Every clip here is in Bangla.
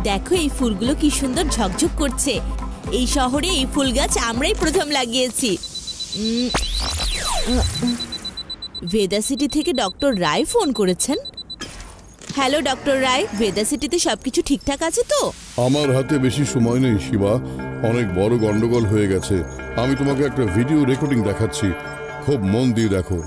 দেখো এই ফুলগুলো কি সুন্দর ঝকঝক করছে। এই শহরে এই ফুল গাছ আমরাই প্রথম লাগিয়েছি। ভেদা সিটি থেকে ডক্টর রায় ফোন করেছেন। হ্যালো ডক্টর রায়, ভেদা সিটিতে সবকিছু ঠিকঠাক আছে তো? আমার হাতে বেশি সময় নেই শিবা, অনেক বড় গন্ডগোল হয়ে গেছে। আমি তোমাকে একটা ভিডিও রেকর্ডিং দেখাচ্ছি, খুব মন দিয়ে দেখো।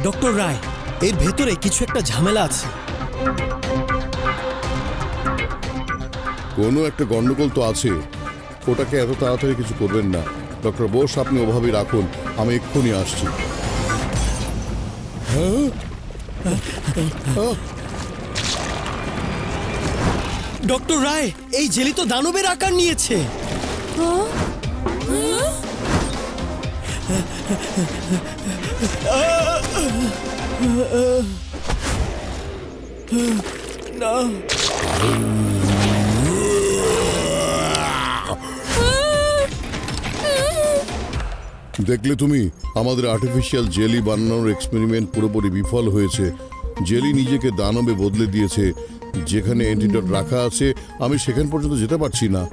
ডক্টর রায়, এর ভেতরে কিছু একটা ঝামেলা আছে। কোনো একটা গন্ডগোল তো আছে, ওটাকে এত তাড়াতাড়ি কিছু করবেন না। ডক্টর বোস, আপনি ওভাবেই রাখুন, আমি এক্ষুনি আসছি। ডক্টর রায়, এই জেলি তো দানবের আকার নিয়েছে। না, দেখলে তুমি, আমাদের আর্টিফিশিয়াল জেলি বানানোর এক্সপেরিমেন্ট পুরোপুরি বিফল হয়েছে। জেলি নিজেকে দানবে বদলে দিয়েছে। যেখানে অ্যান্টিডট রাখা আছে আমি সেখান পর্যন্ত যেতে পারছি না।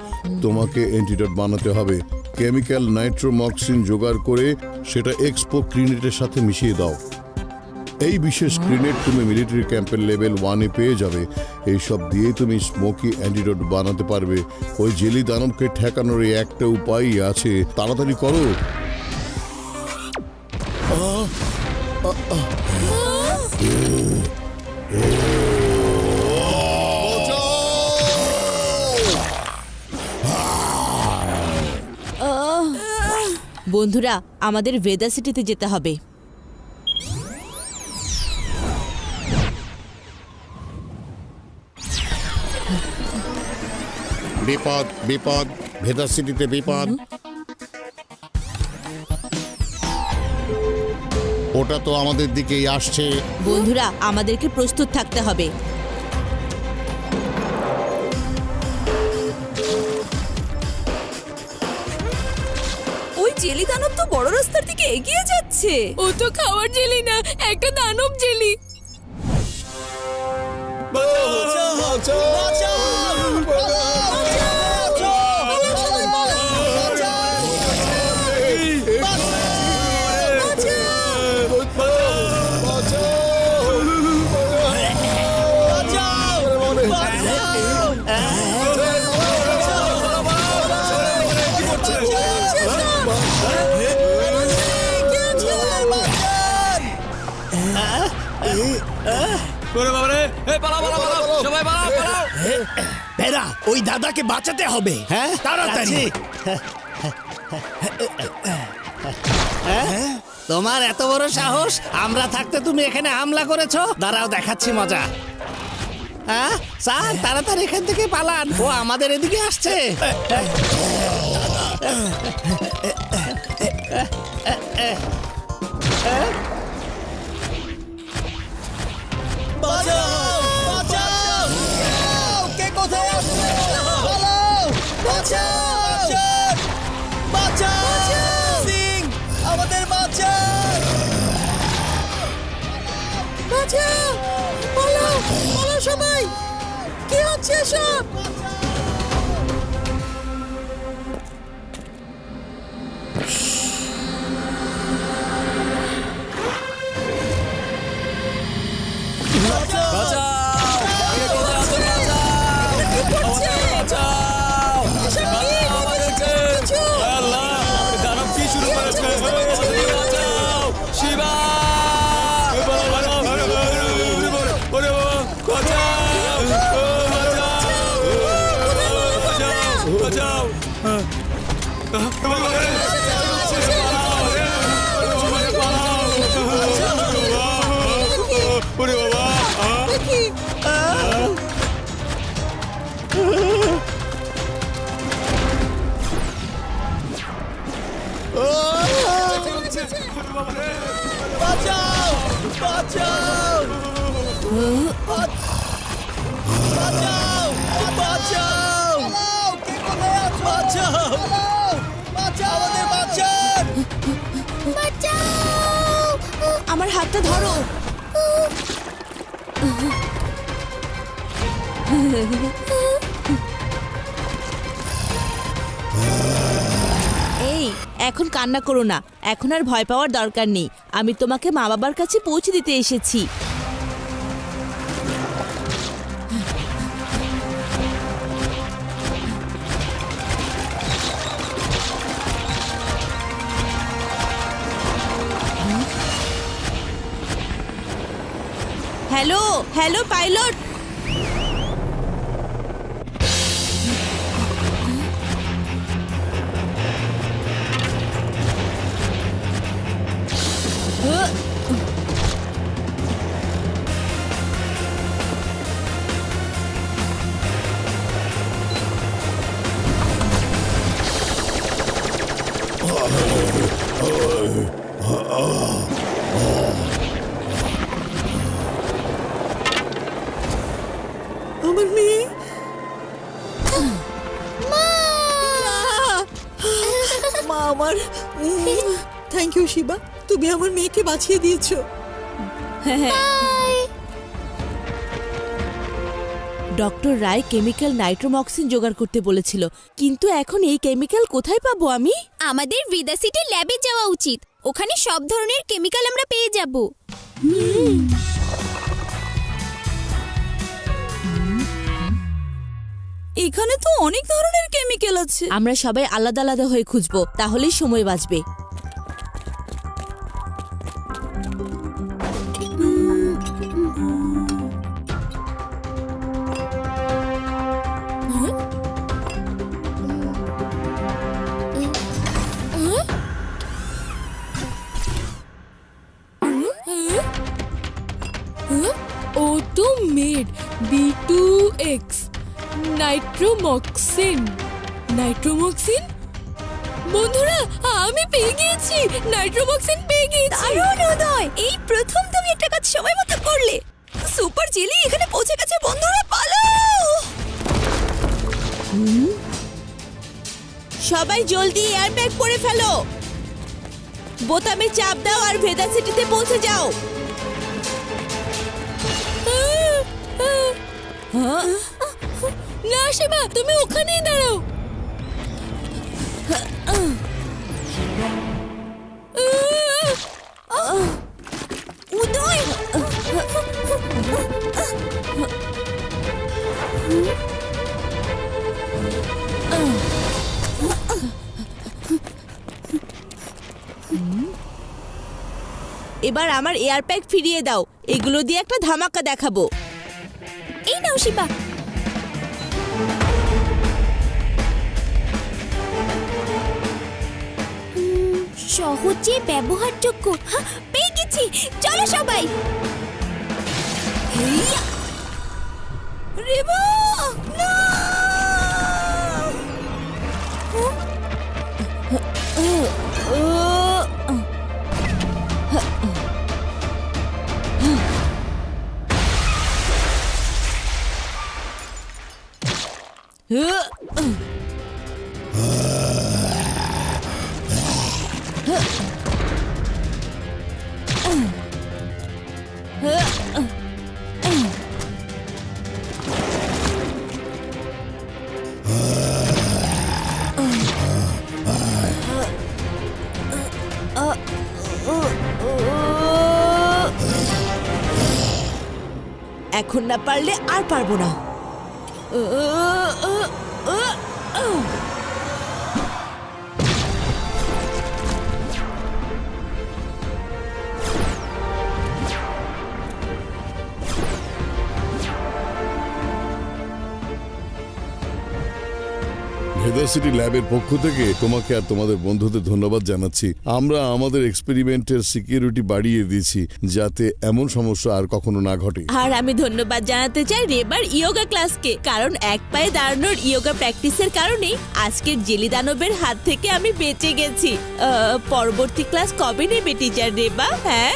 তোমাকে অ্যান্টিডট বানাতে হবে। কেমিক্যাল নাইট্রোমক্সিন জোগাড় করে সেটা এক্সপো ক্রিনেটের সাথে মিশিয়ে দাও। এই বিশেষ ক্রিনেট তুমি মিলিটারি ক্যাম্পের লেভেল 1-এ পেয়ে যাবে। এইসব দিয়ে তুমি স্মোকি অ্যান্টিডট বানাতে পারবে। ওই জেলি দানবকে ঠেকানোর একটা উপায়ই আছে, তাড়াতাড়ি করো। বন্ধুরা, আমাদের ভেদা সিটিতে যেতে হবে। বিপদ, বিপদ, ভেদা সিটিতে বিপদ। ওটা তো আমাদের দিকেই আসছে। বন্ধুরা, আমাদেরকে প্রস্তুত থাকতে হবে। ওই জেলি দানব তো বড় রাস্তার দিকে এগিয়ে যাচ্ছে। ও তো খাওয়ার জেলি না, একটা দানব জেলি। বেরা, ওই দাদাকে বাঁচাতে হবে। হ্যাঁ, তাড়াতাড়ি। তোমার এত বড় সাহস, আমরা থাকতে তুমি এখানে হামলা করেছো? দাঁড়াও, দেখাচ্ছি মজা। হ্যাঁ স্যার, তাড়াতাড়ি এখান থেকে পালান, ও আমাদের এদিকে আসছে। সবাই, কি হচ্ছে সব? বাঁচাও বাঁচাও আমাদের বাঁচান। আমার হাতটা ধরো। এই এখন কান্না করো না, এখন আর ভয় পাওয়ার দরকার নেই। আমি তোমাকে মা বাবার কাছে পৌঁছে দিতে এসেছি। Hello hello pilot. আমার মেয়ে মা আমার থ্যাংক ইউ শিবা, তুমি আমার মেয়েকে বাঁচিয়ে দিয়েছো। ডক্টর রায় কেমিক্যাল নাইট্রোমক্সিন জোগাড় করতে বলেছিল, কিন্তু এখন এই কেমিক্যাল কোথায় পাবো আমি? আমাদের ভিদা সিটি ল্যাবে যাওয়া উচিত। ওখানে সব ধরনের কেমিক্যাল আমরা পেয়ে যাব। এখানে তো অনেক ধরনের কেমিক্যাল আছে। আমরা সবাই আলাদা আলাদা হয়ে খুঁজবো, তাহলেই সময় বাঁচবে। ও তো মেড B2X নাইট্রোমক্সিন। নাইট্রোমক্সিন বন্ধুরা, আমি পেয়ে গিয়েছি, নাইট্রোমক্সিন পেয়ে গিয়েছি। দারুণ উদয়, এই প্রথম তুমি একটা কাজ সময় মতো করলে। সুপার জেলি এখানে পৌঁছে গেছে বন্ধুরা, পালাও। সবাই জলদি এয়ারব্যাগ পরে ফেলো, বোতামে চাপ দাও আর ভেদা সিটিতে পৌঁছে যাও। না শিবা, তুমি ওখানেই দাঁড়াও। উদয়, এবার আমার এয়ারব্যাগ ফিরিয়ে দাও, এগুলো দিয়ে একটা ধামাকা দেখাবো। এই নাও শিবা। সহজে ব্যবহারযোগ্য। হ্যাঁ, পেয়ে গেছি, চলো সবাই। হেইয়া! রেবা, না! এখন না পারলে আর পারবো না। ভেদা সিটি ল্যাবের পক্ষ থেকে তোমাকে আর তোমাদের বন্ধুদের ধন্যবাদ জানাচ্ছি। আমরা আমাদের এক্সপেরিমেন্টের সিকিউরিটি বাড়িয়ে দিয়েছি যাতে এমন সমস্যা আর কখনো না ঘটে। আর আমি ধন্যবাদ জানাতে চাই রেবার ইয়োগা ক্লাসকে, কারণ এক পায়ে দাঁড়ানোর ইয়োগা প্র্যাকটিসের কারণেই আজকের জেলি দানবের হাত থেকে আমি বেঁচে গেছি। পরবর্তী ক্লাস কবে নেবে টিচার রেবা? হ্যাঁ।